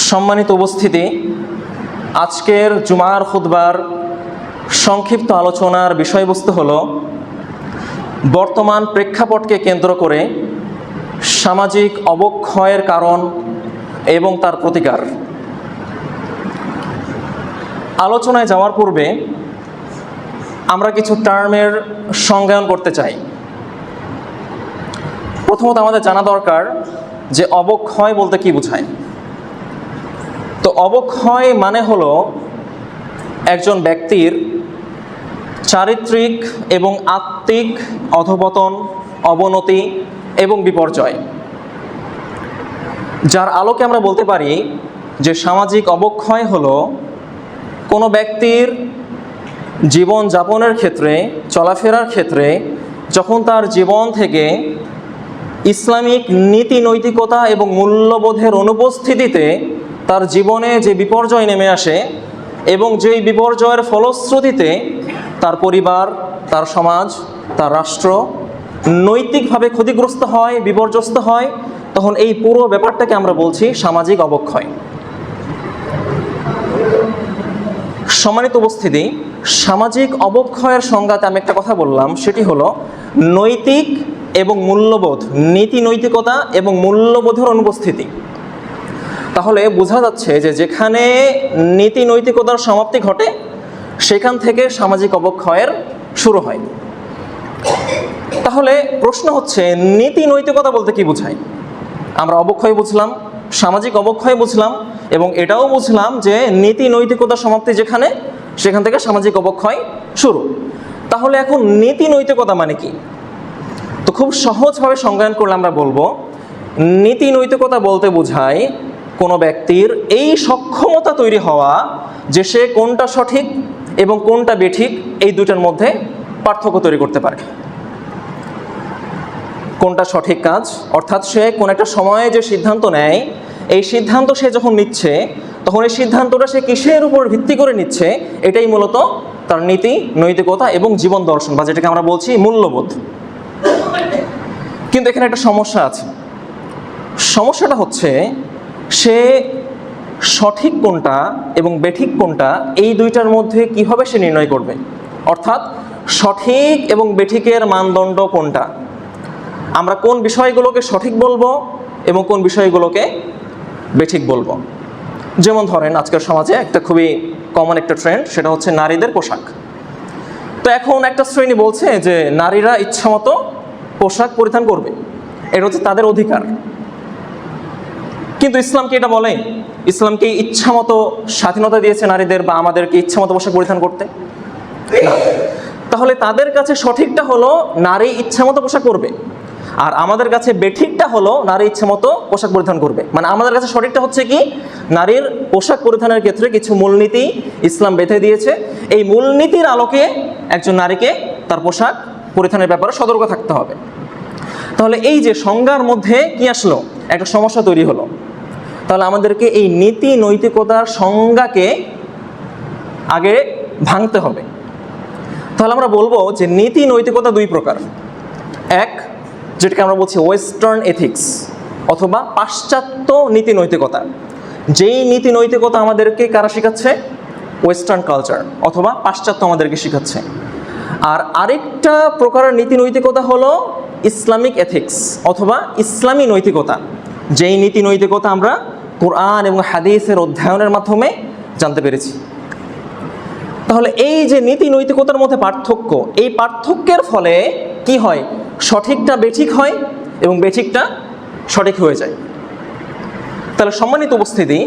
সম্মানিত উপস্থিতি, আজকের জুমার খুতবার সংক্ষিপ্ত আলোচনার বিষয়বস্তু হল বর্তমান প্রেক্ষাপটকে কেন্দ্র করে সামাজিক অবক্ষয়ের কারণ এবং তার প্রতিকার। আলোচনায় যাওয়ার পূর্বে আমরা কিছু টার্মের সংজ্ঞায়ন করতে চাই। প্রথমত আমাদের জানা দরকার যে অবক্ষয় বলতে কি বোঝায়। তো অবক্ষয় মানে হলো একজন ব্যক্তির চারিত্রিক এবং আত্মিক অধঃপতন, অবনতি এবং বিপর্যয়, যার আলোকে আমরা বলতে পারি যে সামাজিক অবক্ষয় হলো কোনো ব্যক্তির জীবন যাপনের ক্ষেত্রে, চলাফেরার ক্ষেত্রে যখন তার জীবন থেকে ইসলামিক নীতি নৈতিকতা এবং মূল্যবোধের অনুপস্থিতিতে তার জীবনে যে বিপর্যয় নেমে আসে এবং যেই বিপর্যয়ের ফলশ্রুতিতে তার পরিবার, তার সমাজ, তার রাষ্ট্র নৈতিকভাবে ক্ষতিগ্রস্ত হয়, বিপর্যস্ত হয়, তখন এই পুরো ব্যাপারটাকে আমরা বলছি সামাজিক অবক্ষয়। সম্মানিত উপস্থিতি, সামাজিক অবক্ষয়ের সংজ্ঞাতে আমি একটা কথা বললাম, সেটি হলো নৈতিক এবং মূল্যবোধ, নীতি নৈতিকতা এবং মূল্যবোধের অনুপস্থিতি। তাহলে বোঝা যাচ্ছে যে যেখানে নীতি নৈতিকতার সমাপ্তি ঘটে সেখান থেকে সামাজিক অবক্ষয়ের শুরু হয়। তাহলে প্রশ্ন হচ্ছে, নীতি নৈতিকতা বলতে কি বোঝায়? আমরা অবক্ষয় বুঝলাম, সামাজিক অবক্ষয় বুঝলাম এবং এটাও বুঝলাম যে নীতি নৈতিকতার সমাপ্তি যেখানে, সেখান থেকে সামাজিক অবক্ষয় শুরু। তাহলে এখন নীতি নৈতিকতা মানে কি? তো খুব সহজভাবে সংজ্ঞায়ন করলে আমরা বলবো, নীতি নৈতিকতা বলতে বোঝায় কোনো ব্যক্তির এই সক্ষমতা তৈরি হওয়া যে সে কোনটা সঠিক এবং কোনটা বেঠিক এই দুটার মধ্যে পার্থক্য তৈরি করতে পারে। কোনটা সঠিক কাজ, অর্থাৎ সে কোন একটা সময়ে যে সিদ্ধান্ত নেয়, এই সিদ্ধান্ত সে যখন নিচ্ছে তখন এই সিদ্ধান্তটা সে কিসের উপর ভিত্তি করে নিচ্ছে, এটাই মূলত তার নীতি নৈতিকতা এবং জীবন দর্শন, বা যেটাকে আমরা বলছি মূল্যবোধ। কিন্তু এখানে একটা সমস্যা আছে। সমস্যাটা হচ্ছে সে সঠিক কোনটা এবং বেঠিক কোনটা এই দুইটার মধ্যে কিভাবে সে নির্ণয় করবে, অর্থাৎ সঠিক এবং বেঠিকের মানদণ্ড কোনটা, আমরা কোন বিষয়গুলোকে সঠিক বলবো এবং কোন বিষয়গুলোকে বেঠিক বলবো। যেমন ধরেন আজকের সমাজে একটা খুবই কমন একটা ট্রেন্ড, সেটা হচ্ছে নারীদের পোশাক। তো এখন একটা শ্রেণী বলছে যে নারীরা ইচ্ছামতো পোশাক পরিধান করবে, এটা হচ্ছে তাদের অধিকার। কিন্তু ইসলাম কি এটা বলে? ইসলাম কি ইচ্ছামতো স্বাধীনতা দিয়েছে নারীদের বা আমাদেরকে ইচ্ছামতো পোশাক পরিধান করতে? না। তাহলে তাদের কাছে সঠিকটা হলো নারী ইচ্ছামতো পোশাক পরবে, আর আমাদের কাছে বেঠিকটা হলো নারী ইচ্ছামতো পোশাক পরিধান করবে। মানে আমাদের কাছে সঠিকটা হচ্ছে কি, নারীর পোশাক পরিধানের ক্ষেত্রে কিছু মূলনীতি ইসলাম বেঁধে দিয়েছে, এই মূলনীতির আলোকে একজন নারীকে তার পোশাক পরিধানের ব্যাপারে সতর্ক থাকতে হবে। তাহলে এই যে সংজ্ঞার মধ্যে কি আসলো, একটা সমস্যা তৈরি হলো। তাহলে আমাদেরকে এই নীতি নৈতিকতার সংজ্ঞাকে আগে ভাঙতে হবে। তাহলে আমরা বলবো যে নীতি নৈতিকতা দুই প্রকার। এক, যেটাকে আমরা বলছি ওয়েস্টার্ন এথিক্স অথবা পাশ্চাত্য নীতি নৈতিকতা। যেই নীতি নৈতিকতা আমাদেরকে কারা শেখাচ্ছে? ওয়েস্টার্ন কালচার অথবা পাশ্চাত্য আমাদেরকে শেখাচ্ছে। আর আরেকটা প্রকারের নীতি নৈতিকতা হলো ইসলামিক এথিক্স অথবা ইসলামী নৈতিকতা, যেই নীতি নৈতিকতা আমরা কোরআন এবং হাদিসের অধ্যয়নের মাধ্যমে জানতে পেরেছি। তাহলে এই যে নীতি নৈতিকতার মধ্যে পার্থক্য, এই পার্থক্যের ফলে কি হয়, সঠিকটা বেঠিক হয় এবং বেঠিকটা সঠিক হয়ে যায়। তাহলে সম্মানিত উপস্থিতি,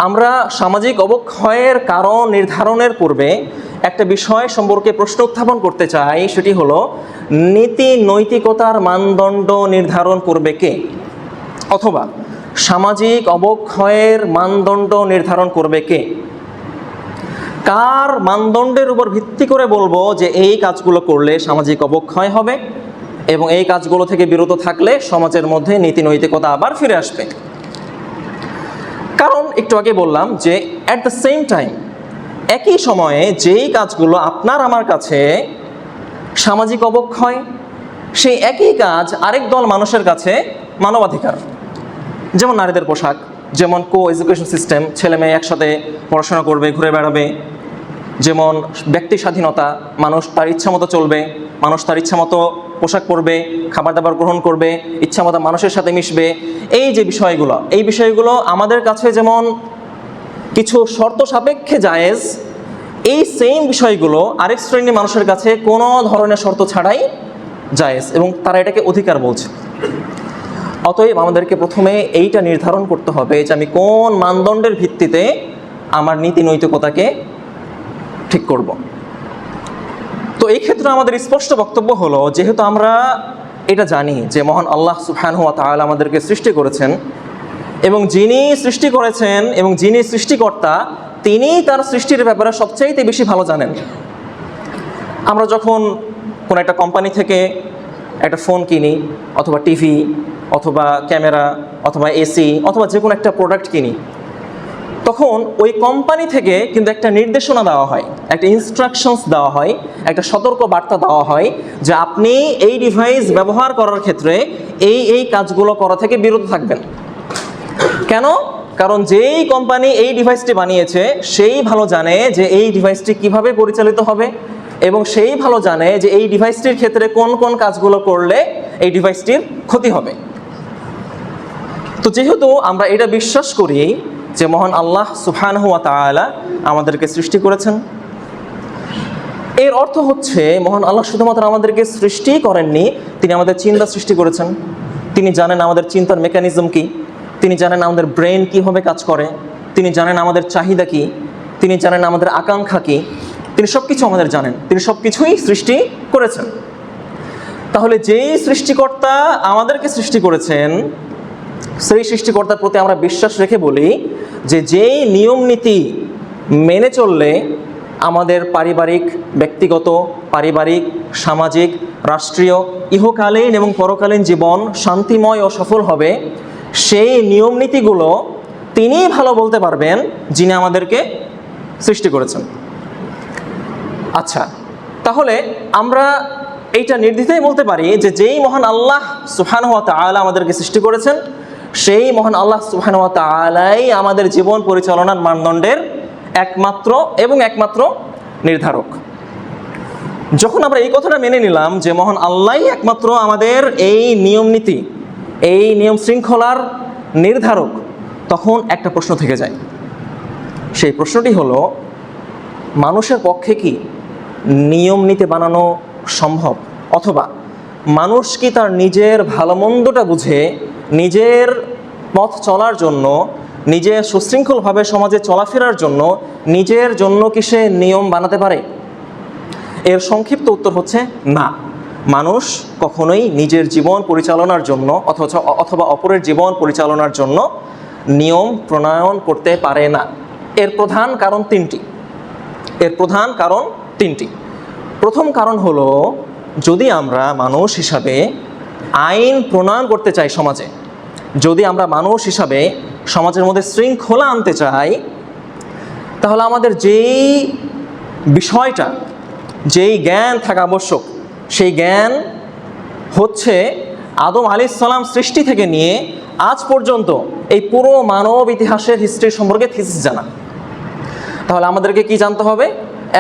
আমরা সামাজিক অবক্ষয়ের কারণ নির্ধারণের পূর্বে একটা বিষয় সম্পর্কে প্রশ্ন উত্থাপন করতে চাই, সেটি হলো নীতি নৈতিকতার মানদণ্ড নির্ধারণ করবে কে, অথবা সামাজিক অবক্ষয়ের মানদণ্ড নির্ধারণ করবে কে? কার মানদণ্ডের উপর ভিত্তি করে বলবো যে এই কাজগুলো করলে সামাজিক অবক্ষয় হবে এবং এই কাজগুলো থেকে বিরত থাকলে সমাজের মধ্যে নীতি নৈতিকতা আবার ফিরে আসবে? কারণ একটু আগে বললাম যে অ্যাট দ্য সেম টাইম, একই সময়ে যেই কাজগুলো আপনার আমার কাছে সামাজিক অবক্ষয়, সেই একই কাজ আরেক দল মানুষের কাছে মানবাধিকার। যেমন নারীদের পোশাক, যেমন কো এডুকেশন সিস্টেম, ছেলে মেয়ে একসাথে পড়াশোনা করবে, ঘুরে বেড়াবে। যেমন ব্যক্তি স্বাধীনতা, মানুষ তার ইচ্ছা মতো চলবে, মানুষ তার ইচ্ছা মতো পোশাক পরবে, খাবার দাবার গ্রহণ করবে, ইচ্ছা মতো মানুষের সাথে মিশবে। এই যে বিষয়গুলো, এই বিষয়গুলো আমাদের কাছে যেমন কিছু শর্ত সাপেক্ষে জায়েজ, এই সেম বিষয়গুলো আরেক শ্রেণীর মানুষের কাছে কোনো ধরনের শর্ত ছাড়াই জায়েজ, এবং তারা এটাকে অধিকার বলছে। অতএব আমাদেরকে প্রথমে এইটা নির্ধারণ করতে হবে যে আমি কোন মানদণ্ডের ভিত্তিতে আমার নীতি নৈতিকতাকে ঠিক করব। তো এই ক্ষেত্রে আমাদের স্পষ্ট বক্তব্য হলো, যেহেতু আমরা এটা জানি যে মহান আল্লাহ সুবহানাহু ওয়া তাআলা আমাদেরকে সৃষ্টি করেছেন, এবং যিনি সৃষ্টি করেছেন এবং যিনি সৃষ্টিকর্তা, তিনি তার সৃষ্টির ব্যাপারে সবচাইতে বেশি ভালো জানেন। আমরা যখন কোনো একটা কোম্পানি থেকে একটা ফোন কিনি, অথবা টিভি, অথবা ক্যামেরা, অথবা এসি, অথবা যে কোনো একটা প্রোডাক্ট কিনি, তখন ওই কোম্পানি থেকে কিন্তু একটা নির্দেশনা দেওয়া হয়, একটা ইনস্ট্রাকশনস দেওয়া হয়, একটা সতর্ক বার্তা দেওয়া হয় যে আপনি এই ডিভাইস ব্যবহার করার ক্ষেত্রে এই কাজগুলো করা থেকে বিরত থাকবেন। কেন? কারণ যেই কোম্পানি এই ডিভাইসটি বানিয়েছে সেই ভালো জানে যে এই ডিভাইসটি কিভাবে পরিচালিত হবে, এবং সেই ভালো জানে যে এই ডিভাইসটির ক্ষেত্রে কোন কোন কাজগুলো করলে এই ডিভাইসটির ক্ষতি হবে। তো যেহেতু আমরা এটা বিশ্বাস করি যে মহান আল্লাহ সুবহানাহু ওয়া তাআলা আমাদেরকে সৃষ্টি করেছেন, এর অর্থ হচ্ছে মহান আল্লাহ শুধুমাত্র আমাদেরকে সৃষ্টি করেননি, তিনি আমাদের চিন্তা সৃষ্টি করেছেন। তিনি জানেন আমাদের চিন্তার মেকানিজম কি, তিনি জানেন আমাদের ব্রেন কীভাবে কাজ করে, তিনি জানেন আমাদের চাহিদা কি, তিনি জানেন আমাদের আকাঙ্ক্ষা কি, তিনি সব কিছু আমাদের জানেন, তিনি সব কিছুই সৃষ্টি করেছেন। তাহলে যেই সৃষ্টিকর্তা আমাদেরকে সৃষ্টি করেছেন, সেই সৃষ্টিকর্তার প্রতি আমরা বিশ্বাস রেখে বলি যে যেই নিয়ম নীতি মেনে চললে আমাদের পারিবারিক, ব্যক্তিগত, পারিবারিক, সামাজিক, রাষ্ট্রীয়, ইহকালীন এবং পরকালীন জীবন শান্তিময় ও সফল হবে, সেই নিয়ম নীতিগুলো তিনিই ভালো বলতে পারবেন যিনি আমাদেরকে সৃষ্টি করেছেন। আচ্ছা, তাহলে আমরা এইটা নির্দ্বিধায় বলতে পারি যে যেই মহান আল্লাহ সুবহানাহু ওয়া তাআলা আমাদেরকে সৃষ্টি করেছেন, সেই মহান আল্লাহ সুবহানাহু ওয়া তাআলাই আমাদের জীবন পরিচালনার মানদণ্ডের একমাত্র নির্ধারক। যখন আমরা এই কথাটা মেনে নিলাম যে মহান আল্লাহই একমাত্র আমাদের এই নিয়ম নীতি, এই নিয়ম শৃঙ্খলার নির্ধারক, তখন একটা প্রশ্ন থেকে যায়। সেই প্রশ্নটি হলো, মানুষের পক্ষে কি নিয়ম নীতি বানানো সম্ভব? অথবা মানুষ কি তার নিজের ভালো মন্দটা বুঝে নিজের পথ চলার জন্য, নিজের সুশৃঙ্খলভাবে সমাজে চলাফেরার জন্য নিজের জন্য কি সে নিয়ম বানাতে পারে? এর সংক্ষিপ্ত উত্তর হচ্ছে না। মানুষ কখনোই নিজের জীবন পরিচালনার জন্য অথবা অপরের জীবন পরিচালনার জন্য নিয়ম প্রণয়ন করতে পারে না। এর প্রধান কারণ তিনটি। প্রথম কারণ হলো, যদি আমরা মানুষ হিসাবে আইন প্রণয়ন করতে চাই সমাজে, যদি আমরা মানুষ হিসাবে সমাজের মধ্যে শৃঙ্খলা আনতে চাই, তাহলে আমাদের যেই বিষয়টা, যেই জ্ঞান থাকা আবশ্যক, সেই জ্ঞান হচ্ছে আদম আলাইহিস সালাম সৃষ্টি থেকে নিয়ে আজ পর্যন্ত এই পুরো মানব ইতিহাসের হিস্ট্রি সম্পর্কে থিসিস জানা। তাহলে আমাদেরকে কি জানতে হবে?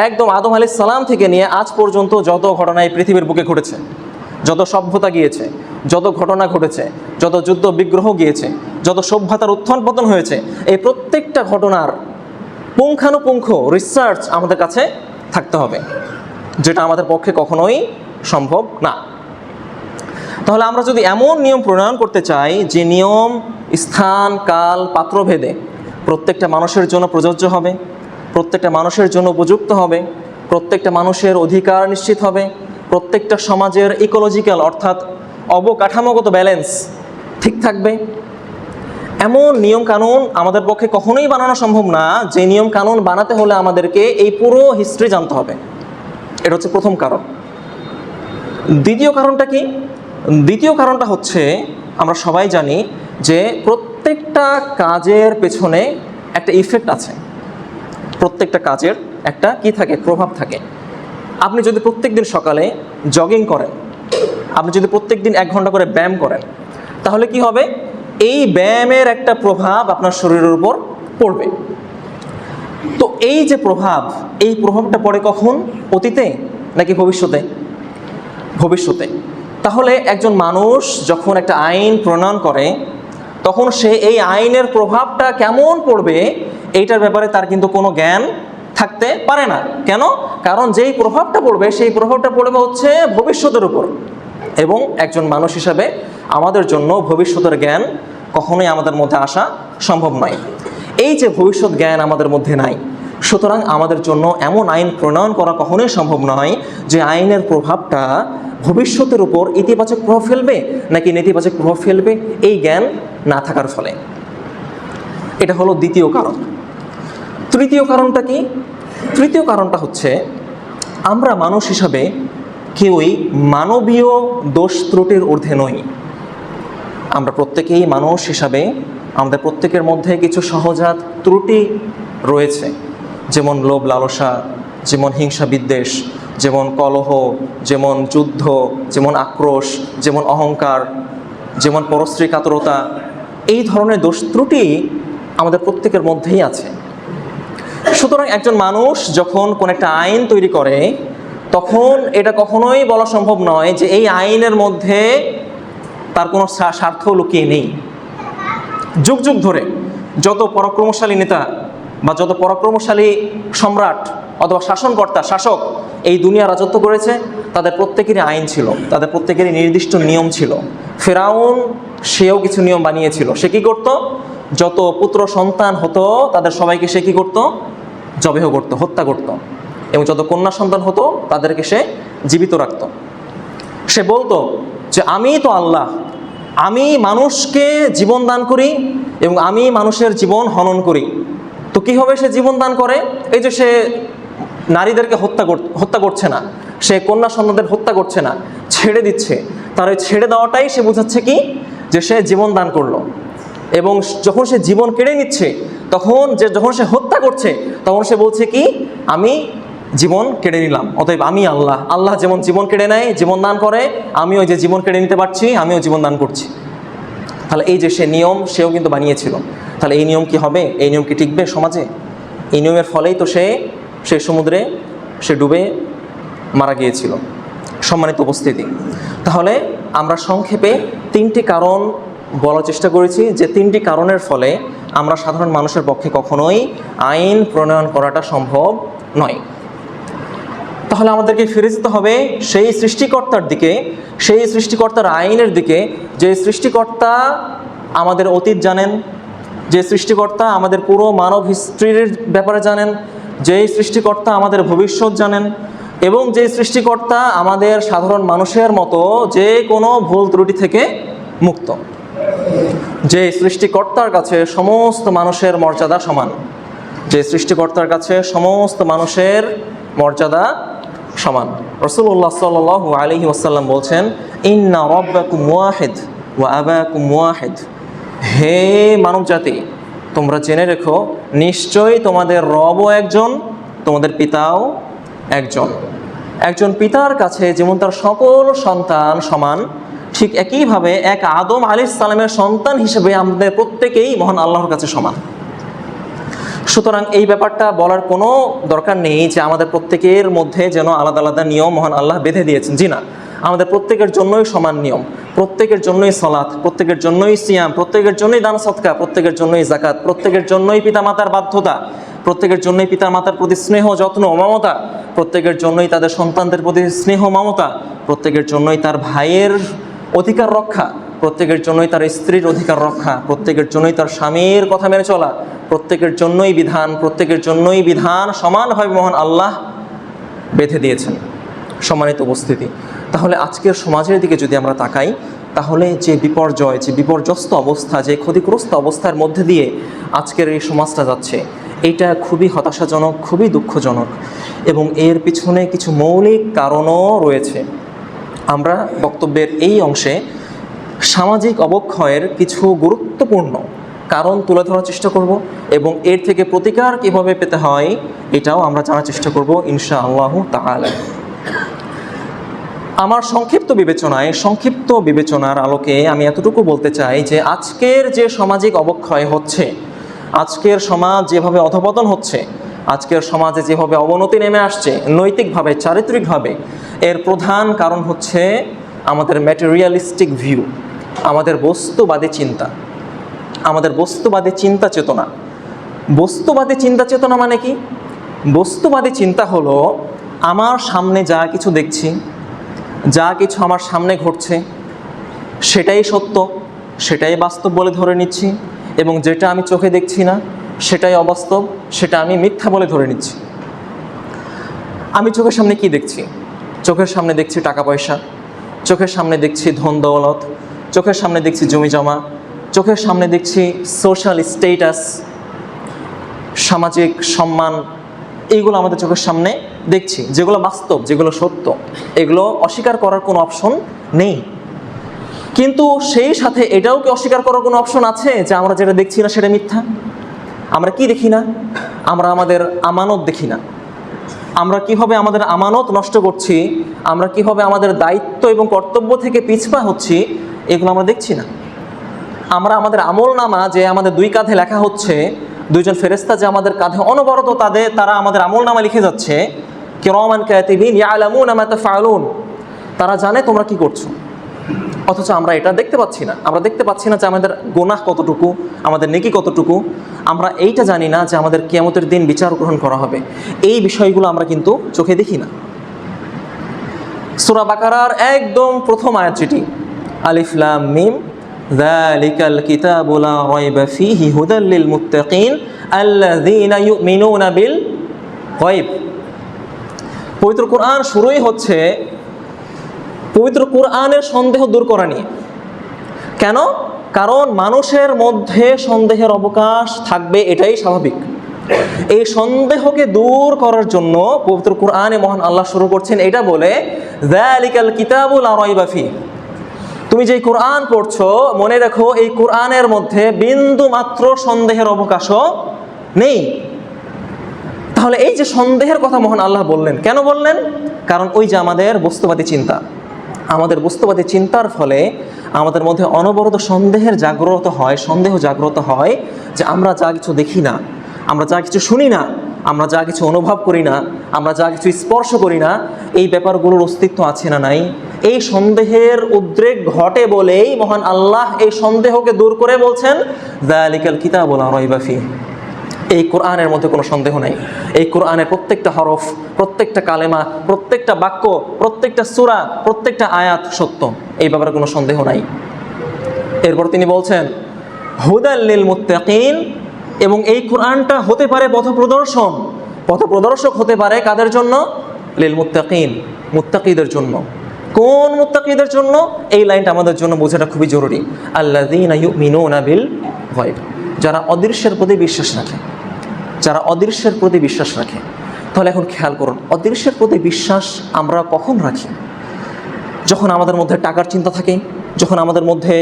একদম আদম আলাইহিস সালাম থেকে নিয়ে আজ পর্যন্ত যত ঘটনা এই পৃথিবীর বুকে ঘটেছে, যত সভ্যতা গিয়েছে, যত ঘটনা ঘটেছে, যত যুদ্ধ বিগ্রহ গিয়েছে, যত সভ্যতার উত্থান পতন হয়েছে, এই প্রত্যেকটা ঘটনার পুঙ্খানুপুঙ্খ রিসার্চ আমাদের কাছে থাকতে হবে, যেটা আমাদের পক্ষে কখনোই সম্ভব না। তাহলে আমরা যদি এমন নিয়ম প্রণয়ন করতে চাই যে নিয়ম স্থান, কাল, পাত্রভেদে প্রত্যেকটা মানুষের জন্য প্রযোজ্য হবে, প্রত্যেকটা মানুষের জন্য উপযুক্ত হবে, প্রত্যেকটা মানুষের অধিকার নিশ্চিত হবে, প্রত্যেকটা সমাজের ইকোলজিক্যাল অর্থাৎ অবকাঠামোগত ব্যালেন্স ঠিক থাকবে, এমন নিয়ম কানুন আমাদের পক্ষে কখনোই বানানো সম্ভব না। যে নিয়ম কানুন বানাতে হলে আমাদেরকে এই পুরো হিস্ট্রি জানতে হবে। এটা হচ্ছে প্রথম কারণ। দ্বিতীয় কারণটা কি? দ্বিতীয় কারণটা হচ্ছে, আমরা সবাই জানি যে প্রত্যেকটা কাজের পেছনে একটা ইফেক্ট আছে, প্রত্যেকটা কাজের একটা কি থাকে, প্রভাব থাকে। আপনি যদি প্রত্যেক দিন সকালে জগিং করেন, আপনি যদি প্রত্যেক দিন 1 ঘন্টা করে ব্যায়াম করেন, তাহলে কি হবে? এই ব্যায়ামের একটা প্রভাব আপনার শরীরের উপর পড়বে। তো এই যে প্রভাব, এই প্রভাবটা পড়ে কখন? অতীতে নাকি ভবিষ্যতে? ভবিষ্যতে। তাহলে একজন মানুষ যখন একটা আইন প্রণয়ন করে তখন সে এই আইনের প্রভাবটা কেমন পড়বে এইটার ব্যাপারে তার কিন্তু কোনো জ্ঞান থাকতে পারে না। কেন? কারণ যেই প্রভাবটা পড়বে সেই প্রভাবটা পড়বে হচ্ছে ভবিষ্যতের উপর, এবং একজন মানুষ হিসাবে আমাদের জন্য ভবিষ্যতের জ্ঞান কখনোই আমাদের মধ্যে আসা সম্ভব নয়। এই যে ভবিষ্যৎ জ্ঞান আমাদের মধ্যে নাই, সুতরাং আমাদের জন্য এমন আইন প্রণয়ন করা কখনোই সম্ভব নয় যে আইনের প্রভাবটা ভবিষ্যতের উপর ইতিবাচক প্রভাব ফেলবে নাকি নেতিবাচক প্রভাব ফেলবে, এই জ্ঞান না থাকার ফলে। এটা হলো দ্বিতীয় কারণ। তৃতীয় কারণটা কি? তৃতীয় কারণটা হচ্ছে আমরা মানুষ হিসাবে কেউই মানবীয় দোষ ত্রুটির ঊর্ধ্বে নই। আমরা প্রত্যেকেই মানুষ হিসাবে আমাদের প্রত্যেকের মধ্যে কিছু সহজাত ত্রুটি রয়েছে, যেমন লোভ লালসা, যেমন হিংসা বিদ্বেষ, যেমন কলহ, যেমন যুদ্ধ, যেমন আক্রোশ, যেমন অহংকার, যেমন পরশ্রী কাতরতা। এই ধরনের দোষ ত্রুটি আমাদের প্রত্যেকের মধ্যেই আছে। সুতরাং একজন মানুষ যখন কোন একটা আইন তৈরি করে তখন এটা কখনোই বলা সম্ভব নয় যে এই আইনের মধ্যে তার কোনো স্বার্থ লুকিয়ে নেই। যুগ যুগ ধরে যত পরাক্রমশালী নেতা বা যত পরাক্রমশালী সম্রাট অথবা শাসনকর্তা, শাসক এই দুনিয়া রাজত্ব করেছে, তাদের প্রত্যেকেরই আইন ছিল, তাদের প্রত্যেকেরই নির্দিষ্ট নিয়ম ছিল। ফেরাউন সেও কিছু নিয়ম বানিয়েছিল। সে কী করতো? যত পুত্র সন্তান হতো তাদের সবাইকে সে কী করতো? জবেহ করতো, হত্যা করতো, এবং যত কন্যা সন্তান হতো তাদেরকে সে জীবিত রাখত। সে বলতো যে আমি তো আল্লাহ, আমি মানুষকে জীবন দান করি এবং আমি মানুষের জীবন হনন করি। তো কীভাবে সে জীবন দান করে? এই যে সে নারীদেরকে হত্যা করছে না, সে কন্যা সন্তানদের হত্যা করছে না, ছেড়ে দিচ্ছে। তার ওই ছেড়ে দেওয়াটাই সে বোঝাচ্ছে কি? যে সে জীবন দান করলো। এবং যখন সে জীবন কেড়ে নিচ্ছে যখন সে হত্যা করছে তখন সে বলছে কি? আমি জীবন কেড়ে নিলাম, অতএব আমি আল্লাহ। আল্লাহ যেমন জীবন কেড়ে নেয়, জীবন দান করে, আমিও যে জীবন কেড়ে নিতে পারছি, আমিও জীবন দান করছি। তাহলে এই যে সে নিয়ম সেও কিন্তু বানিয়েছিল। তাহলে এই নিয়ম কি হবে? এই নিয়ম কি টিকবে সমাজে? এই নিয়মের ফলেই তো সে সমুদ্রে সে ডুবে মারা গিয়েছিল। সম্মানিত উপস্থিতি, তাহলে আমরা সংক্ষেপে তিনটি কারণ বলার চেষ্টা করেছি, যে তিনটি কারণের ফলে আমরা সাধারণ মানুষের পক্ষে কখনোই আইন প্রণয়ন করাটা সম্ভব নয়। তাহলে আমাদেরকে ফিরে যেতে হবে সেই সৃষ্টিকর্তার দিকে, সেই সৃষ্টিকর্তার আইনের দিকে, যে সৃষ্টিকর্তা আমাদের অতীত জানেন, যে সৃষ্টিকর্তা আমাদের পুরো মানব হিস্ট্রির ব্যাপারে জানেন, যেই সৃষ্টিকর্তা আমাদের ভবিষ্যৎ জানেন, এবং যে সৃষ্টিকর্তা আমাদের সাধারণ মানুষের মতো যে কোনো ভুল ত্রুটি থেকে মুক্ত। যে সৃষ্টিকর্তার কাছে সমস্ত মানুষের মর্যাদা সমান, যে সৃষ্টিকর্তার কাছে সমস্ত মানুষের মর্যাদা সমান। রাসূলুল্লাহ সাল্লাল্লাহু আলাইহি ওয়াসাল্লাম বলছেন, ইন্না রাব্বাকুম ওয়াহিদ ওয়া আবাকুম ওয়াহিদ। হে মানব জাতি, তোমরা জেনে রেখো নিশ্চয়ই তোমাদের রবও একজন, তোমাদের পিতাও একজন। একজন পিতার কাছে যেমন তার সকল সন্তান সমান, ঠিক একইভাবে এক আদম আলাইহিস সালামের সন্তান হিসেবে আমাদের প্রত্যেকেই মহান আল্লাহর কাছে সমান। সুতরাং এই ব্যাপারটা বলার কোনো দরকার নেই যে আমাদের প্রত্যেকের মধ্যে যেন আলাদা আলাদা নিয়ম মহান আল্লাহ বেঁধে দিয়েছেন। জি না, আমাদের প্রত্যেকের জন্যই সমান নিয়ম, প্রত্যেকের জন্যই সালাত, প্রত্যেকের জন্যই সিয়াম, প্রত্যেকের জন্যই দান সদকা, প্রত্যেকের জন্যই যাকাত, প্রত্যেকের জন্যই পিতামাতার বাধ্যতা, প্রত্যেকের জন্যই পিতামাতার প্রতি স্নেহ যত্ন মমতা, প্রত্যেকের জন্যই তাদের সন্তানদের প্রতি স্নেহ মমতা, প্রত্যেকের জন্যই তার ভাইয়ের অধিকার রক্ষা, প্রত্যেকের জন্যই তার স্ত্রীর অধিকার রক্ষা, প্রত্যেকের জন্যই তার স্বামীর কথা মেনে চলা, প্রত্যেকের জন্যই বিধান সমানভাবে মহান আল্লাহ বেঁধে দিয়েছেন। সম্মানিত উপস্থিতি, তাহলে আজকের সমাজের দিকে যদি আমরা তাকাই, তাহলে যে বিপর্যয়, যে বিপর্যস্ত অবস্থা, যে ক্ষতিগ্রস্ত অবস্থার মধ্যে দিয়ে আজকের এই সমাজটা যাচ্ছে, এইটা খুবই হতাশাজনক, খুবই দুঃখজনক, এবং এর পিছনে কিছু মৌলিক কারণও রয়েছে। আমরা বক্তব্যের এই অংশে সামাজিক অবক্ষয়ের কিছু গুরুত্বপূর্ণ কারণ তুলে ধরার চেষ্টা করব, এবং এর থেকে প্রতিকার কীভাবে পেতে হয় এটাও আমরা জানার চেষ্টা করব ইনশাআল্লাহু তাআলা। আমার সংক্ষিপ্ত বিবেচনার আলোকে আমি এতটুকু বলতে চাই যে আজকের যে সামাজিক অবক্ষয় হচ্ছে, আজকের সমাজ যেভাবে অধপতন হচ্ছে, আজকের সমাজে যেভাবে অবনতি নেমে আসছে নৈতিকভাবে, চারিত্রিকভাবে, এর প্রধান কারণ হচ্ছে আমাদের ম্যাটেরিয়ালিস্টিক ভিউ, আমাদের বস্তুবাদী চিন্তা, আমাদের বস্তুবাদী চিন্তা চেতনা। বস্তুবাদী চিন্তা চেতনা মানে কি? বস্তুবাদী চিন্তা হলো আমার সামনে যা কিছু দেখছি, যা কিছু আমার সামনে ঘটছে সেটাই সত্য, সেটাই বাস্তব বলে ধরে নিচ্ছি, এবং যেটা আমি চোখে দেখছি না সেটাই অবাস্তব, সেটা আমি মিথ্যা বলে ধরে নিচ্ছি। আমি চোখের সামনে কি দেখছি? চোখের সামনে দেখছি টাকা পয়সা, চোখের সামনে দেখছি ধন দৌলত, চোখের সামনে দেখছি জমি জমা, চোখের সামনে দেখছি সোশ্যাল স্টেটাস, সামাজিক সম্মান। এইগুলো আমাদের চোখের সামনে দেখছি, যেগুলো বাস্তব, যেগুলো সত্য, এগুলো অস্বীকার করার কোনো অপশন নেই। কিন্তু সেই সাথে এটাও কি অস্বীকার করার কোনো অপশন আছে যে আমরা যেটা দেখছি না সেটা মিথ্যা? আমরা কি দেখি না? আমরা আমাদের আমানত দেখি না। আমরা কিভাবে আমাদের আমানত নষ্ট করছি, আমরা কিভাবে আমাদের দায়িত্ব এবং কর্তব্য থেকে পিছপা হচ্ছি, এগুলো আমরা দেখছি না। আমরা আমাদের আমলনামা যে আমাদের দুই কাঁধে লেখা হচ্ছে, দুইজন ফেরেশতা যে আমাদের কাঁধে অনবরত তারা আমাদের আমলনামা লিখে যাচ্ছে, কিরামান কাতিবিন ইয়ালামুনা মা তাফআলুন, তারা জানে তোমরা কি করছো, অথচ আমরা এটা দেখতে পাচ্ছি না। আমরা দেখতে পাচ্ছি না যে আমাদের গুনাহ কতটুকু, আমাদের নেকি কতটুকু। আমরা এইটা জানি না যে আমাদের কিয়ামতের দিন বিচার গ্রহণ করা হবে। এই বিষয়গুলো আমরা কিন্তু চোখে দেখি না। সূরা বাকারার একদম প্রথম আয়াত যেটি, আলিফ লাম মিম যালিকাল কিতাবু লা রাইবা ফীহি হুদাল লিল মুত্তাকিন আল্লাযীনা ইউমিনুনা বিল গায়ব। পবিত্র কোরআন শুরুই হচ্ছে পবিত্র কোরআনের সন্দেহ দূর করা নিয়ে। কেন? কারণ মানুষের মধ্যে সন্দেহের অবকাশ থাকবে, এটাই স্বাভাবিক। এই সন্দেহকে দূর করার জন্য পবিত্র কোরআনে মহান আল্লাহ শুরু করছেন এটা বলে, যালিকাল কিতাবু লা রাইবা ফীহি, তুমি যেই কোরআন পড়ছো মনে রাখো এই কোরআনের মধ্যে বিন্দু মাত্র সন্দেহের অবকাশও নেই। তাহলে এই যে সন্দেহের কথা মহান আল্লাহ বললেন, কেন বললেন? কারণ ওই যে আমাদের বস্তুবাদী চিন্তা, আমাদের বস্তুবাদী চিন্তার ফলে আমাদের মধ্যে অনবরত সন্দেহ জাগ্রত হয় যে আমরা যা কিছু দেখি না, আমরা যা কিছু শুনি না, আমরা যা কিছু অনুভব করি না, আমরা যা কিছু স্পর্শ করি না, এই ব্যাপারগুলোর অস্তিত্ব আছে না নাই। এই সন্দেহের উদ্রেক ঘটে বলেই মহান আল্লাহ এই সন্দেহকে দূর করে বলছেন, যালিকাল কিতাবু লা রাইবা ফীহি, এই কোরআনের মধ্যে কোনো সন্দেহ নাই। এই কোরআনের প্রত্যেকটা হরফ, প্রত্যেকটা কালেমা, প্রত্যেকটা বাক্য, প্রত্যেকটা সূরা, প্রত্যেকটা আয়াত সত্য, এই ব্যাপারে কোনো সন্দেহ নাই। এরপর তিনি বলছেন হুদাল লিল মুত্তাকিন, এবং এই কোরআনটা হতে পারে পথপ্রদর্শক হতে পারে কাদের জন্য? লিল মুত্তাকিন, মুত্তাকিদের জন্য। কোন মুত্তাকিদের জন্য? এই লাইনটা আমাদের জন্য বোঝাটা খুবই জরুরি। আল্লাযীনা ইউমিনুনা বিল গায়ব, যারা অদৃশ্যের প্রতি বিশ্বাস রাখে, যারা অদৃশ্যের প্রতি বিশ্বাস রাখে। তাহলে এখন খেয়াল করুন, অদৃশ্যের প্রতি বিশ্বাস আমরা কখন রাখি? যখন আমাদের মধ্যে টাকার চিন্তা থাকে, যখন আমাদের মধ্যে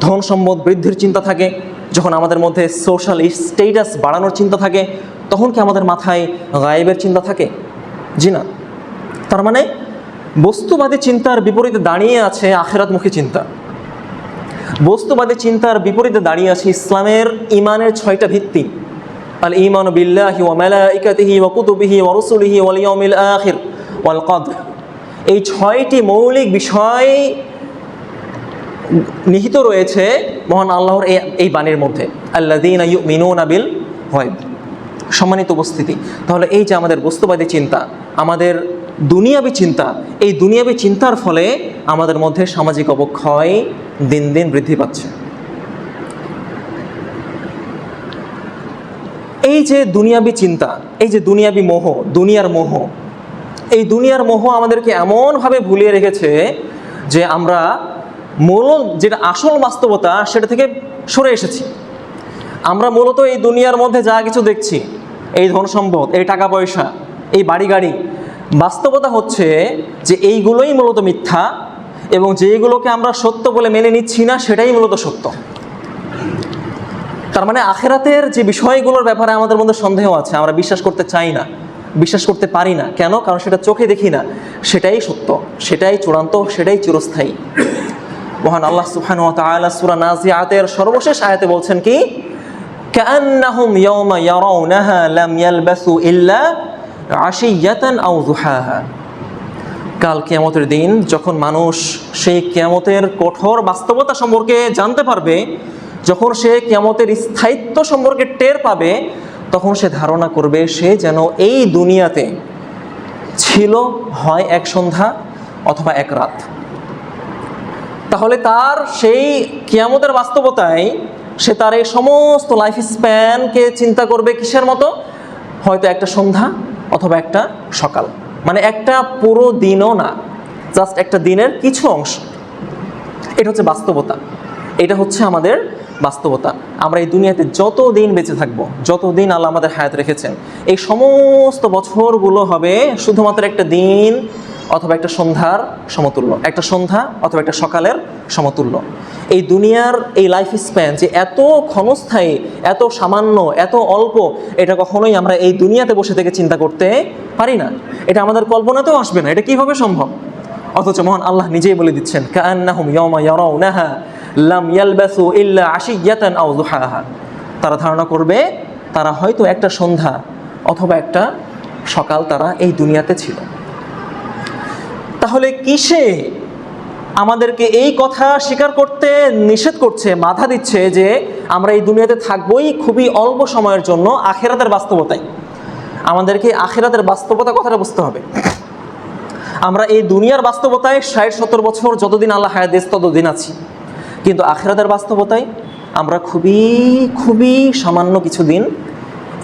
ধন সম্পদ বৃদ্ধির চিন্তা থাকে, যখন আমাদের মধ্যে সোশ্যাল স্টেটাস বাড়ানোর চিন্তা থাকে, তখন কি আমাদের মাথায় গায়েবের চিন্তা থাকে? জি না। তার মানে বস্তুবাদী চিন্তার বিপরীতে দাঁড়িয়ে আছে আখিরাতমুখী চিন্তা। বস্তুবাদী চিন্তার বিপরীতে দাঁড়িয়ে আছে ইসলামের ইমানের 6টা ভিত্তি, আল ঈমানু বিল্লাহি ওয়া মালাইকাতিহি ওয়া কুতুবিহি ওয়া রুসুলিহি ওয়াল ইয়াউমিল আখির ওয়াল কদর। এই 6টি মৌলিক বিষয় নিহিত রয়েছে মহান আল্লাহর এই বাণীর মধ্যে, আল্লাযীনা ইউমিনুনা বিল গায়ব। সম্মানিত উপস্থিতি, তাহলে এই যে আমাদের বস্তুবাদী চিন্তা, আমাদের দুনিয়াবী চিন্তা, এই দুনিয়াবী চিন্তার ফলে আমাদের মধ্যে সামাজিক অবক্ষয় দিন দিন বৃদ্ধি পাচ্ছে। এই যে দুনিয়াবী চিন্তা, এই যে দুনিয়াবী মোহ, এই দুনিয়ার মোহ আমাদেরকে এমনভাবে ভুলিয়ে রেখেছে যে আমরা যেটা আসল বাস্তবতা সেটা থেকে সরে এসেছি। আমরা মূলত এই দুনিয়ার মধ্যে যা কিছু দেখছি, এই ধন সম্পদ, এই টাকা পয়সা, এই বাড়ি গাড়ি, বাস্তবতা হচ্ছে যে এইগুলোই মূলত মিথ্যা, এবং যেগুলোকে আমরা সত্য বলে মেনে নিচ্ছি না সেটাই মূলত সত্য। তার মানে আখিরাতের যে বিষয়গুলোর ব্যাপারে আমাদের মধ্যে সন্দেহ আছে, আমরা বিশ্বাস করতে চাই না, বিশ্বাস করতে পারি না। কেন? কারণ সেটা চোখে দেখি না। সেটাই সত্য, সেটাই চূড়ান্ত, সেটাই চিরস্থায়ী। মহান আল্লাহ সুবহানাহু ওয়া তাআলা সূরা নাজিআতের সর্বশেষ আয়াতে বলছেন কি, কাআন্নাহুম ইয়াওমা ইয়ারাউনাহা লাম ইয়ালবাসু ইল্লা আশিয়াতান আও যুহাহা। কাল কিয়ামতের দিন যখন মানুষ সেই কিয়ামতের কঠোর বাস্তবতা সম্পর্কে জানতে পারবে, যখন সে কিয়ামতের স্থায়িত্ব সম্পর্কে টের পাবে, তখন সে ধারণা করবে সে যেন এই দুনিয়াতে ছিল হয় এক সন্ধ্যা অথবা এক রাত। তাহলে তার সেই কিয়ামতের বাস্তবতায় সে তার এই সমস্ত লাইফ স্প্যানকে চিন্তা করবে কিসের মতো? হয়তো একটা সন্ধ্যা অথবা একটা সকাল, মানে একটা পুরো দিনও না, জাস্ট একটা দিনের কিছু অংশ। এটা হচ্ছে বাস্তবতা, এটা হচ্ছে আমাদের বাস্তবতা। আমরা এই দুনিয়াতে যত দিন বেঁচে থাকবো, যত দিন আল্লাহ আমাদের হায়াত রেখেছেন, এই সমস্ত বছরগুলো হবে শুধুমাত্র একটা দিন অথবা একটা সন্ধ্যার সমতুল্য, একটা সন্ধ্যা অথবা একটা সকালের সমতুল্য। এই দুনিয়ার এই লাইফ স্প্যান যে এত ক্ষণস্থায়ী, এত সামান্য, এত অল্প, এটা কখনোই আমরা এই দুনিয়াতে বসে থেকে চিন্তা করতে পারি না। এটা আমাদের কল্পনাতেও আসবে না। এটা কিভাবে সম্ভব? অথচ মহান আল্লাহ নিজেই বলে দিচ্ছেন, কাআন্নাহুম ইয়াওমা ইয়ারাউনাহা লাম ইয়ালবাসু ইল্লা আশিয়াতান আও যুহাহা। তারা ধারণা করবে তারা হয়তো একটা সন্ধ্যা অথবা একটা সকাল তারা এই দুনিয়াতে ছিল। তাহলে কিসে আমাদেরকে এই কথা স্বীকার করতে নিষেধ করছে, বাধা দিচ্ছে যে আমরা এই দুনিয়াতে থাকবোই খুবই অল্প সময়ের জন্য? আখিরাতের বাস্তবতায়। আমাদেরকে আখিরাতের বাস্তবতা কথাটা বুঝতে হবে। আমরা এই দুনিয়ার বাস্তবতায় 60-70 বছর যতদিন আল্লাহ হায়াত দিয়েছে ততদিন আছি, কিন্তু আখিরাতের বাস্তবতায় আমরা খুবই খুবই সামান্য কিছু দিন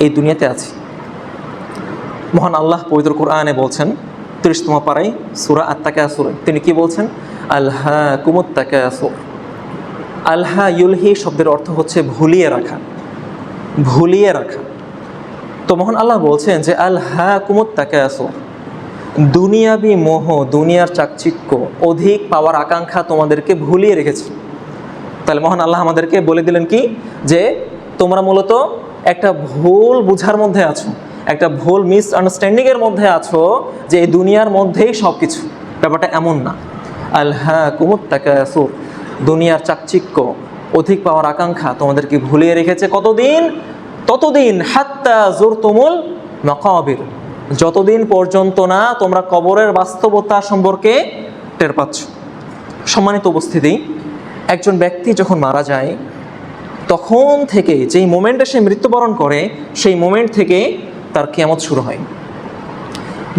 এই দুনিয়াতে আছি। মহান আল্লাহ পবিত্র কোরআনে বলছেন 30তম পারায় সূরা আত-তাকাসুর, তিনি কি বলছেন? আলহাকুমুত তাকাসুর। আলহা ইউলহি শব্দের অর্থ হচ্ছে ভুলিয়ে রাখা, ভুলিয়ে রাখা। তো মহান আল্লাহ বলছেন যে আলহাকুমুত তাকাসুর, দুনিয়াবি মোহ, দুনিয়ার চাকচিক্য, অধিক পাওয়ার আকাঙ্ক্ষা তোমাদেরকে ভুলিয়ে রেখেছে। তাহলে মহান আল্লাহ আমাদেরকে বলে দিলেন কি, যে তোমরা মূলত একটা ভুল বুঝার মধ্যে আছো, একটা ভুল মিসআন্ডারস্ট্যান্ডিংয়ের মধ্যে আছো যে এই দুনিয়ার মধ্যেই সব কিছু। ব্যাপারটা এমন না। আলহাকুমুত তাকাসুর, দুনিয়ার চাকচিক্য, অধিক পাওয়ার আকাঙ্ক্ষা তোমাদেরকে ভুলিয়ে রেখেছে কতদিন? ততদিন হাত্তা যুরতুমুল মাকাবির, যতদিন পর্যন্ত না তোমরা কবরের বাস্তবতা সম্পর্কে টের পাচ্ছ। সম্মানিত উপস্থিতি, একজন ব্যক্তি যখন মারা যায় তখন থেকে যেই মোমেন্টে সে মৃত্যুবরণ করে, সেই মোমেন্ট থেকে তার কিয়ামত শুরু হয়।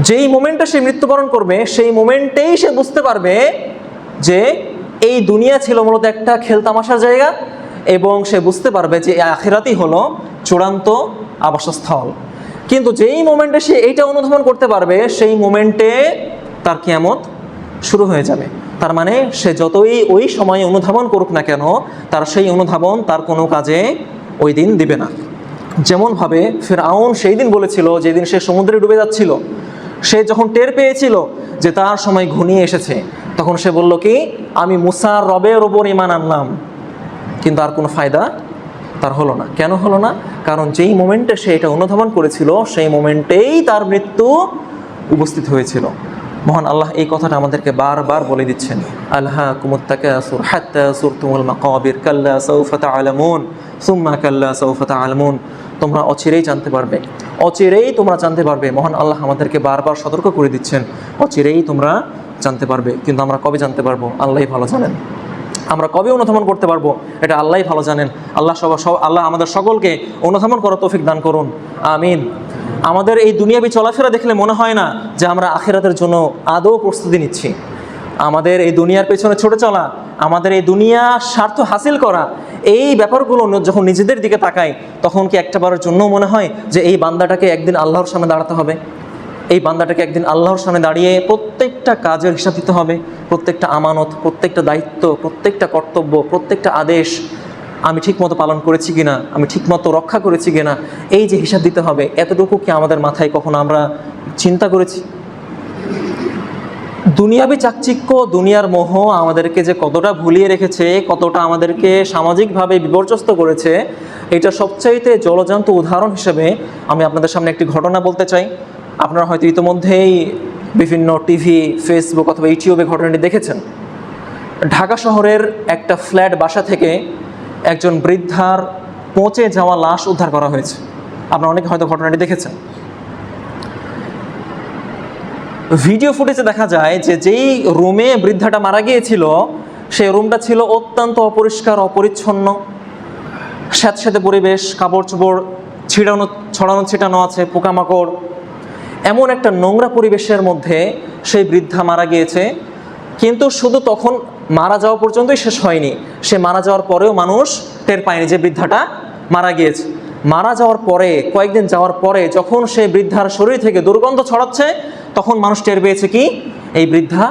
যেই মোমেন্টে সে মৃত্যুবরণ করবে সেই মোমেন্টেই সে বুঝতে পারবে যে এই দুনিয়া ছিল মূলত একটা খেলতামাশার জায়গা, এবং সে বুঝতে পারবে যে আখিরাতই হলো চূড়ান্ত আবাসস্থল। কিন্তু যেই মোমেন্টে সে এইটা অনুধাবন করতে পারবে, সেই মোমেন্টে তার কিয়ামত শুরু হয়ে যাবে। তার মানে সে যতই ওই সময়ে অনুধাবন করুক না কেন, তার সেই অনুধাবন তার কোনো কাজে ওই দিন দিবে না। যেমনভাবে ফিরআউন সেই দিন বলেছিল, যেদিন সে সমুদ্রে ডুবে যাচ্ছিল, সে যখন টের পেয়েছিল যে তার সময় ঘনিয়ে এসেছে, তখন সে বলল কি, আমি মুসার রবের ওপর ঈমান আনলাম। কিন্তু আর কোনো ফায়দা তার হলো না। কেন হলো না? কারণ যেই মোমেন্টে সে এটা অনুধাবন করেছিল, সেই মোমেন্টেই তার মৃত্যু উপস্থিত হয়েছিল। মহান আল্লাহ এই কথাটা আমাদেরকে বারবার বলে দিচ্ছেন, আলহাকুমুত তাকাসুর হাত্তা যুরতুমুল মাকাবির কাল্লা সাউফা তা'লামুন সুম্মা কাল্লা সাউফা তা'লামুন। তোমরা অচিরেই জানতে পারবে, অচিরেই তোমরা জানতে পারবে। মহান আল্লাহ আমাদেরকে বারবার সতর্ক করে দিচ্ছেন, অচিরেই তোমরা জানতে পারবে। কিন্তু আমরা কবে জানতে পারবো? আল্লাহই ভালো জানেন। আমরা কবে অনুধাবন করতে পারবো? এটা আল্লাহই ভালো জানেন। আল্লাহ আমাদের সকলকে অনুধাবন করার তৌফিক দান করুন, আমিন। আমাদের এই দুনিয়াবি চলাফেরা দেখলে মনে হয় না যে আমরা আখিরাতের জন্য আদৌ প্রস্তুতি নিচ্ছি। আমাদের এই দুনিয়ার পেছনে ছুটে চলা, আমাদের এই দুনিয়া স্বার্থ হাসিল করা, এই ব্যাপারগুলো যখন নিজেদের দিকে তাকাই, তখন কি একটাবারের জন্য মনে হয় যে এই বান্দাটাকে একদিন আল্লাহর সামনে দাঁড়াতে হবে, এই বান্দাটাকে একদিন আল্লাহর সামনে দাঁড়িয়ে প্রত্যেকটা কাজের হিসাব দিতে হবে, প্রত্যেকটা আমানত, প্রত্যেকটা দায়িত্ব, প্রত্যেকটা কর্তব্য, প্রত্যেকটা আদেশ আমি ঠিকমতো পালন করেছি কিনা, আমি ঠিকমতো রক্ষা করেছি কিনা, এই যে হিসাব দিতে হবে, এতটুকু কি আমাদের মাথায় কখনো আমরা চিন্তা করেছি? দুনিয়াবি চাকচিক্য, দুনিয়ার মোহ আমাদেরকে যে কতটা ভুলিয়ে রেখেছে, কতটা আমাদেরকে সামাজিকভাবে বিপর্যস্ত করেছে, এটা সবচাইতে জলজান্ত উদাহরণ হিসেবে আমি আপনাদের সামনে একটি ঘটনা বলতে চাই। আপনারা হয়তো ইতিমধ্যেই বিভিন্ন টিভি, ফেসবুক অথবা ইউটিউবে ঘটনাটি দেখেছেন। ঢাকা শহরের একটা ফ্ল্যাট বাসা থেকে একজন বৃদ্ধার পচে যাওয়া লাশ উদ্ধার করা হয়েছে। আপনারা অনেকে হয়তো ঘটনাটি দেখেছেন। ভিডিও ফুটেজে দেখা যায় যে যেই রুমে বৃদ্ধাটা মারা গিয়েছিল সেই রুমটা ছিল অত্যন্ত অপরিষ্কার, অপরিচ্ছন্ন, স্যাঁতস্যাঁতে পরিবেশ, কাপড় চোপড় ছড়ানো ছিটানো আছে, পোকামাকড়, এমন একটা নোংরা পরিবেশের মধ্যে সেই বৃদ্ধা মারা গিয়েছে। কিন্তু শুধু তখন মারা যাওয়া পর্যন্তই শেষ হয়নি, সে মারা যাওয়ার পরেও মানুষ টের পায়নি যে বৃদ্ধাটা মারা গিয়েছে। মারা যাওয়ার পরে, কয়েকদিন যাওয়ার পরে যখন সেই বৃদ্ধার শরীর থেকে দুর্গন্ধ ছড়াচ্ছে, তখন মানুষ টের পেয়েছে কি এই বৃদ্ধা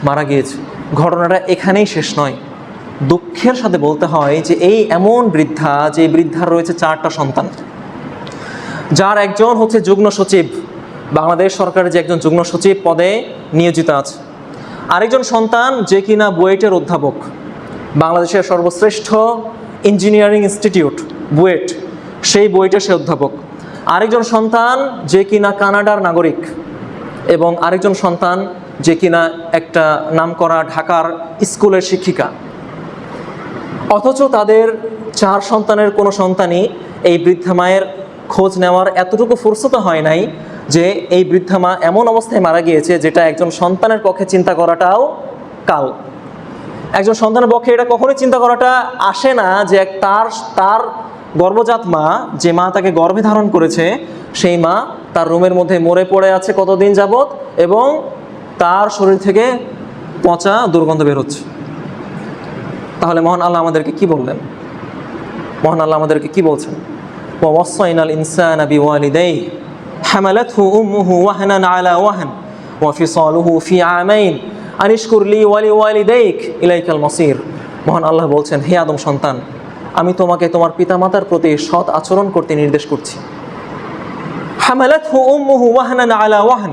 মারা গিয়েছে। ঘটনাটা এখানেই শেষ নয়। দুঃখের সাথে বলতে হয় যে এই এমন বৃদ্ধা, যে বৃদ্ধার রয়েছে 4টা সন্তান, যার একজন হচ্ছে যুগ্ম সচিব, বাংলাদেশ সরকারের যে একজন যুগ্ম সচিব পদে নিয়োজিত আছে। আরেকজন সন্তান যে কিনা বুয়েটের অধ্যাপক, বাংলাদেশের সর্বশ্রেষ্ঠ ইঞ্জিনিয়ারিং ইনস্টিটিউট বুয়েট, সেই বুয়েটের সে অধ্যাপক। আরেকজন সন্তান যে কিনা কানাডার নাগরিক, এবং আরেকজন সন্তান যে কিনা একটা নামকরা ঢাকার স্কুলের শিক্ষিকা। অথচ তাদের 4 সন্তানের কোনো সন্তানই এই বৃদ্ধা মায়ের খোঁজ নেওয়ার এতটুকু ফুরসত হয় নাই যে এই বৃদ্ধা মা এমন অবস্থায় মারা গিয়েছে যেটা একজন সন্তানের পক্ষে চিন্তা করাটাও কাল। একজন সন্তানের পক্ষে এটা কখনোই চিন্তা করাটা আসে না যে তার গর্ভজাত মা, যে মা তাকে গর্ভে ধারণ করেছে, সেই মা তার রুমের মধ্যে মরে পড়ে আছে কতদিন যাবত, এবং তার শরীর থেকে পচা দুর্গন্ধ বেরোচ্ছে। তাহলে মহান আল্লাহ আমাদেরকে কি বললেন? মহান আল্লাহ আমাদেরকে কি বলছেন? ওয়াসাইনাল ইনসানা বিওয়ালিদাইহি হামালাতহু উম্মুহু ওয়াহনান আলা ওয়াহন ওয়া ফিসালুহু ফি আমাইন আনিশকুর লি ওয়া লিওয়ালিদাইক ইলাইকাল মাসির। মহান আল্লাহ বলছেন, হে আদম সন্তান, আমি তোমাকে তোমার পিতামাতার প্রতি সৎ আচরণ করতে নির্দেশ করছি। হামালাতহু উম্মুহু ওয়াহনান আলা ওয়াহন,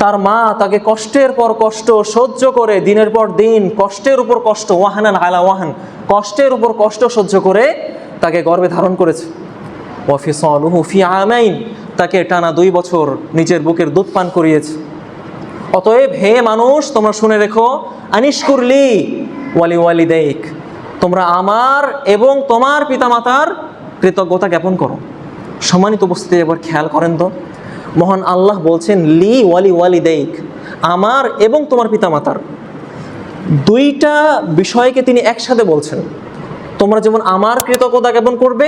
তার মা তাকে কষ্টের পর কষ্ট সহ্য করে, দিনের পর দিন কষ্টের উপর কষ্ট, ওয়াহানান আলা ওয়াহান, কষ্টের উপর কষ্ট সহ্য করে তাকে গর্ভে ধারণ করেছে। ওয়া ফিসালুহু ফি আমাইন, তাকে টানা 2 বছর নিজের বুকের দুধ পান করিয়েছে। অতএব হে মানুষ, তোমরা শুনে রেখো, আনিশকুর লি ওয়া লিওয়ালিদাইক, তোমরা আমার এবং তোমার পিতামাতার কৃতজ্ঞতা জ্ঞাপন করো। সম্মানিত উপস্থিতি, এবার খেয়াল করেন তো, মহান আল্লাহ বলছেন লি ওয়ালি ওয়ালিদাইক, আমার এবং তোমার পিতামাতার। 2টা বিষয়কে তিনি একসাথে বলছেন। তোমরা যেমন আমার কৃতজ্ঞতা জ্ঞাপন করবে,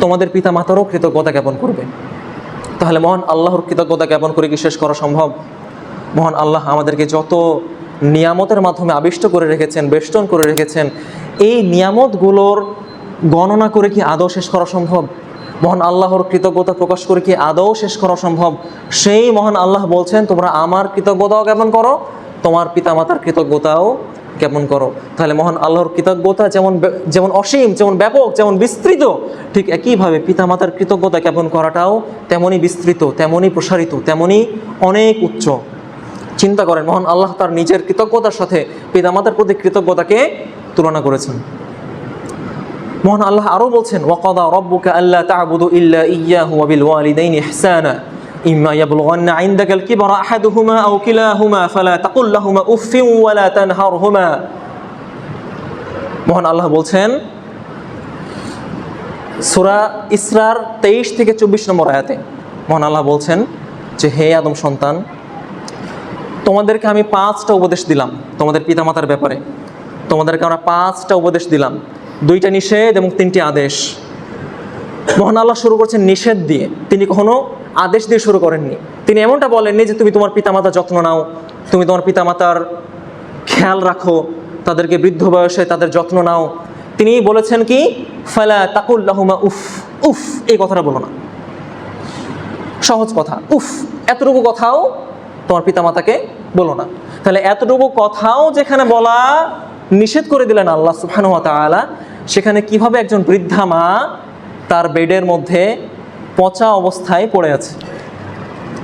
তোমাদের পিতামাতারও কৃতজ্ঞতা জ্ঞাপন করবে। তাহলে মহান আল্লাহর কৃতজ্ঞতা জ্ঞাপন করে কি শেষ করা সম্ভব? মহান আল্লাহ আমাদেরকে যত নিয়ামতের মাধ্যমে আবিষ্ট করে রেখেছেন, বেষ্টন করে রেখেছেন, এই নিয়ামতগুলোর গণনা করে কি আদৌ শেষ করা সম্ভব? মহান আল্লাহর কৃতজ্ঞতা প্রকাশ করে কি আদৌ শেষ করা সম্ভব? সেই মহান আল্লাহ বলছেন, তোমরা আমার কৃতজ্ঞতাও জ্ঞাপন করো, তোমার পিতামাতার কৃতজ্ঞতাও জ্ঞাপন করো। তাহলে মহান আল্লাহর কৃতজ্ঞতা যেমন অসীম, যেমন ব্যাপক, যেমন বিস্তৃত, ঠিক একইভাবে পিতামাতার কৃতজ্ঞতা জ্ঞাপন করাটাও তেমনই বিস্তৃত, তেমনই প্রসারিত, তেমনই অনেক উচ্চ। চিন্তা করেন, মহান আল্লাহ তার নিজের কৃতজ্ঞতার সাথে পিতামাতার প্রতি কৃতজ্ঞতাকে তুলনা করেছেন। মহান আল্লাহ আরও বলছেন, ওয়াকাদা রব্বুকা আল্লা তা'বুদু ইল্লা ইয়্যাহু ওয়া বিল ওয়ালিদাইনি ইহসানা ইম্মা ইয়াবলুগান্না ইনদাকাল কিবরা আহাদুহুমা আও কিলাহুমা ফালা তাকুল লাহুমা উফফিন ওয়া লা তানহারহুমা। মহান আল্লাহ বলছেন সূরা ইসরার 23 থেকে 24 নম্বর আয়াতে, মহান আল্লাহ বলছেন যে হে আদম সন্তান, তোমাদেরকে আমি 5টা উপদেশ দিলাম তোমাদের পিতামাতার ব্যাপারে। তোমাদেরকে আমরা 5টা উপদেশ দিলাম, 2টা নিষেধ এবং 3টি আদেশ। মহান আল্লাহ শুরু করছেন নিষেধ দিয়ে, তিনি কখনো আদেশ দিয়ে শুরু করেননি। তিনি এমনটা বলেননি যে তুমি তোমার পিতামাতার যত্ন নাও, তুমি তোমার পিতামাতার খেয়াল রাখো, তাদেরকে বৃদ্ধ বয়সে তাদের যত্ন নাও। তিনি বলেছেন কি, ফালা তাকুল লাহুমা উফ, উফ এই কথাটা বলো না। সহজ কথা, উফ এতটুকু কথাও তোমার পিতামাতাকে বলো না। তাহলে এতটুকু কথাও যেখানে বলা নিষেধ করে দিলেন আল্লাহ সুবহানাহু ওয়া তাআলা, সেখানে কিভাবে একজন বৃদ্ধা মা তার বেডের মধ্যে পচা অবস্থায় পড়ে আছে?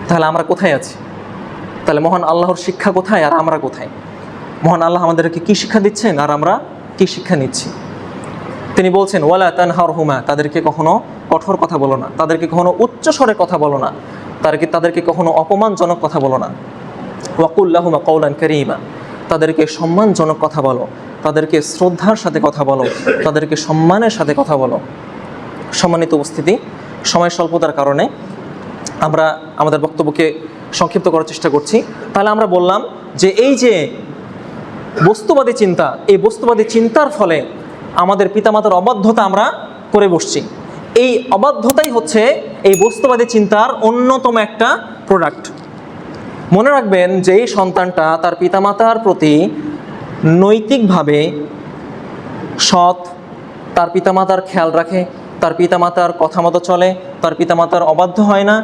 তাহলে আমরা কোথায় আছি? তাহলে মহান আল্লাহর শিক্ষা কোথায় আর আমরা কোথায়? মহান আল্লাহ আমাদেরকে কি শিক্ষা দিচ্ছেন আর আমরা কি শিক্ষা নিচ্ছি? তিনি বলছেন ওয়ালা তানহারহুমা, তাদেরকে কখনো কঠোর কথা বলো না, তাদেরকে কখনো উচ্চ স্বরে কথা বলো না। তাদেরকে কখনো অপমানজনক কথা বলো না। ওয়াকুল লাহুমা কওলান কারীমা, তাদেরকে সম্মানজনক কথা বলো, তাদেরকে শ্রদ্ধার সাথে কথা বলো, তাদেরকে সম্মানের সাথে কথা বলো। সম্মানিত উপস্থিতি, সময় স্বল্পতার কারণে আমরা আমাদের বক্তব্যকে সংক্ষিপ্ত করার চেষ্টা করছি। তাহলে আমরা বললাম যে এই যে বস্তুবাদী চিন্তা, এই বস্তুবাদী চিন্তার ফলে আমাদের পিতামাতার অবাধ্যতা আমরা করে বসছি। এই অবাধ্যতাই হচ্ছে এই বস্তুবাদী চিন্তার অন্যতম একটা প্রোডাক্ট। মনে রাখবেন যে এই সন্তানটা তার পিতামাতার প্রতি নৈতিকভাবে সৎ, তার পিতামাতার খেয়াল রাখে, তার পিতামাতার কথা মতো চলে, তার পিতামাতার অবাধ্য হয় না,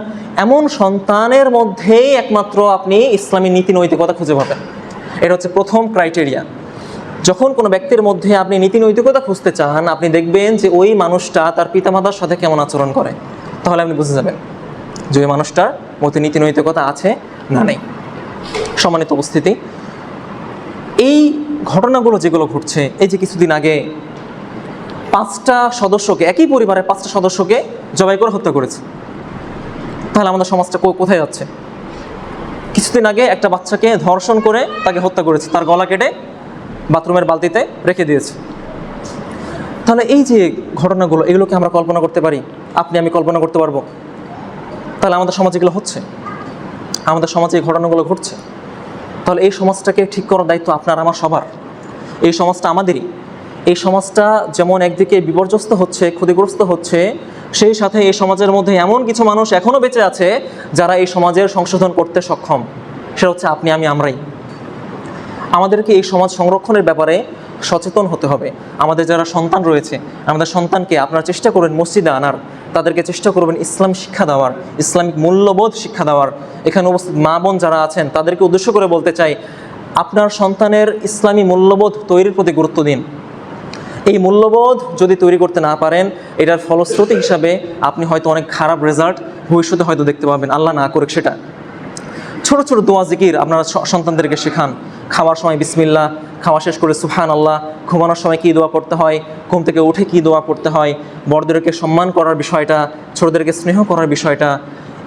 এমন সন্তানের মধ্যেই একমাত্র আপনি ইসলামী নীতি নৈতিকতা খুঁজে পাবেন। এটা হচ্ছে প্রথম ক্রাইটেরিয়া। যখন কোনো ব্যক্তির মধ্যে আপনি নীতি নৈতিকতা খুঁজতে চান, আপনি দেখবেন যে ওই মানুষটা তার পিতামাতার সাথে কেমন আচরণ করে, তাহলে আপনি বুঝে যাবেন যে ওই মানুষটার মধ্যে নীতি নৈতিকতা আছে না নেই। সম্মানিত উপস্থিতি, এই ঘটনাগুলো যেগুলো ঘটছে, এই যে কিছুদিন আগে 5টা সদস্যকে, একই পরিবারের 5টা সদস্যকে জবাই করে হত্যা করেছে, তাহলে আমাদের সমাজটা কোথায় যাচ্ছে? কিছুদিন আগে একটা বাচ্চাকে ধর্ষণ করে তাকে হত্যা করেছে, তার গলা কেটে বাথরুমের বালতিতে রেখে দিয়েছে। তাহলে এই যে ঘটনাগুলো, এগুলোকে আমরা কল্পনা করতে পারি? আপনি আমি কল্পনা করতে পারবো? তাহলে আমাদের সমাজে এগুলো হচ্ছে, আমাদের সমাজে এই ঘটনাগুলো ঘটছে। তাহলে এই সমাজটাকে ঠিক করার দায়িত্ব আপনার আমার সবার। এই সমাজটা আমাদেরই। এই সমাজটা যেমন একদিকে বিপর্যস্ত হচ্ছে, ক্ষতিগ্রস্ত হচ্ছে, সেই সাথে এই সমাজের মধ্যে এমন কিছু মানুষ এখনও বেঁচে আছে যারা এই সমাজের সংশোধন করতে সক্ষম। সেটা হচ্ছে আপনি আমি, আমরাই। আমাদেরকে এই সমাজ সংরক্ষণের ব্যাপারে সচেতন হতে হবে। আমাদের যারা সন্তান রয়েছে, আমাদের সন্তানকে আপনারা চেষ্টা করবেন মসজিদে আনার, তাদেরকে চেষ্টা করবেন ইসলাম শিক্ষা দেওয়ার, ইসলামিক মূল্যবোধ শিক্ষা দেওয়ার। এখানে উপস্থিত মা বোন যারা আছেন তাদেরকে উদ্দেশ্য করে বলতে চাই, আপনার সন্তানের ইসলামী মূল্যবোধ তৈরির প্রতি গুরুত্ব দিন। এই মূল্যবোধ যদি তৈরি করতে না পারেন, এটার ফলশ্রুতি হিসাবে আপনি হয়তো অনেক খারাপ রেজাল্ট ভবিষ্যতে হয়তো দেখতে পাবেন, আল্লাহ না করুক সেটা। ছোট ছোট দোয়া জিকির আপনারা সন্তানদেরকে শেখান। খাওয়ার সময় বিসমিল্লাহ, খাওয়া শেষ করে সুবহানাল্লাহ, ঘুমানোর সময় কী দোয়া পড়তে হয়, ঘুম থেকে উঠে কী দোয়া পড়তে হয়, বড়দেরকে সম্মান করার বিষয়টা, ছোটদেরকে স্নেহ করার বিষয়টা,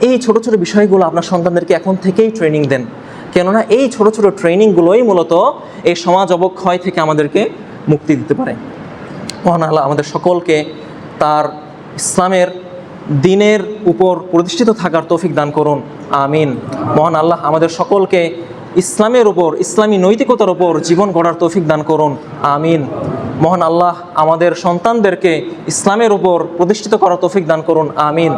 এই ছোট ছোট বিষয়গুলো আপনার সন্তানদেরকে এখন থেকেই ট্রেনিং দেন। কেননা এই ছোট ছোট ট্রেনিংগুলোই মূলত এই সমাজ অবক্ষয় থেকে আমাদেরকে মুক্তি দিতে পারে। মহান আল্লাহ আমাদের সকলকে তার ইসলামের দিনের উপর প্রতিষ্ঠিত থাকার তৌফিক দান করুন, আমিন। মহান আল্লাহ আমাদের সকলকে ইসলামের উপর, ইসলামী নৈতিকতার উপর জীবন গড়ার তৌফিক দান করুন, আমিন। মহান আল্লাহ আমাদের সন্তানদেরকে ইসলামের উপর প্রতিষ্ঠিত করার তৌফিক দান করুন, আমিন।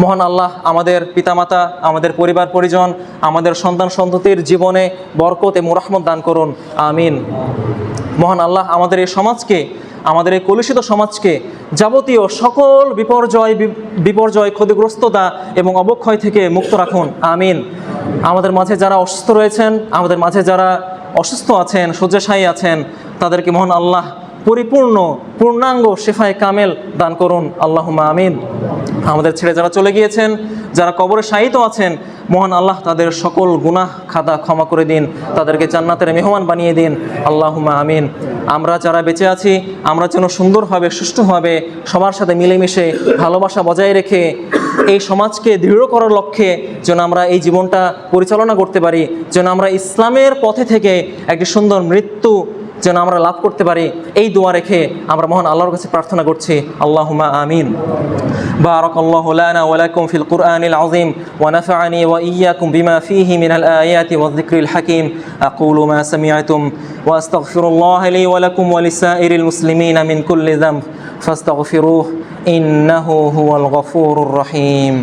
মহান আল্লাহ আমাদের পিতামাতা, আমাদের পরিবার পরিজন, আমাদের সন্তান সন্ততির জীবনে বরকত এবং রহমত দান করুন, আমিন। মহান আল্লাহ আমাদের এই সমাজকে, আমাদের এই কলুষিত সমাজকে যাবতীয় সকল বিপর্যয়, ক্ষতিগ্রস্ততা এবং অবক্ষয় থেকে মুক্ত রাখুন, আমিন। আমাদের মাঝে যারা অসুস্থ রয়েছেন, আমাদের মাঝে যারা অসুস্থ আছেন, শয্যাশায়ী আছেন, তাদেরকে মহান আল্লাহ পূর্ণাঙ্গ শেফায়ে কামেল দান করুন, আল্লাহুম্মা আমিন। আমাদের ছেড়ে যারা চলে গিয়েছেন, যারা কবরে শায়িত আছেন, মহান আল্লাহ তাদের সকল গুনাহ খাতা ক্ষমা করে দিন, তাদেরকে জান্নাতের মেহমান বানিয়ে দিন, আল্লাহুম্মা আমিন। আমরা যারা বেঁচে আছি, আমরা যেন সুন্দরভাবে, সুষ্ঠুভাবে সবার সাথে মিলেমিশে ভালোবাসা বজায় রেখে এই সমাজকে দৃঢ় করার লক্ষ্যে যেন আমরা এই জীবনটা পরিচালনা করতে পারি, যেন আমরা ইসলামের পথে থেকে একটি সুন্দর মৃত্যু যেন আমরা লাভ করতে পারি, এই দোয়া রেখে আমরা মহান আল্লাহর কাছে প্রার্থনা করছি, আল্লাহুম্মা আমিন। বারাকাল্লাহু লানা ওয়া লাকুম ফিল কুরআনিল আযীম ওয়া নাফা'আনি ওয়া ইয়্যাকুম বিমা ফীহি মিনাল আয়াতি ওয়ায যিকরিল হাকীম। আকুলু মা সামি'তুম ওয়া আস্তাগফিরুল্লাহ লি ওয়া লাকুম ওয়া লিসাইরিল মুসলিমিনা মিন কুল্লি যামব ফাস্তাগফিরুহু ইন্নাহু হুয়াল গফুরুর রহিম।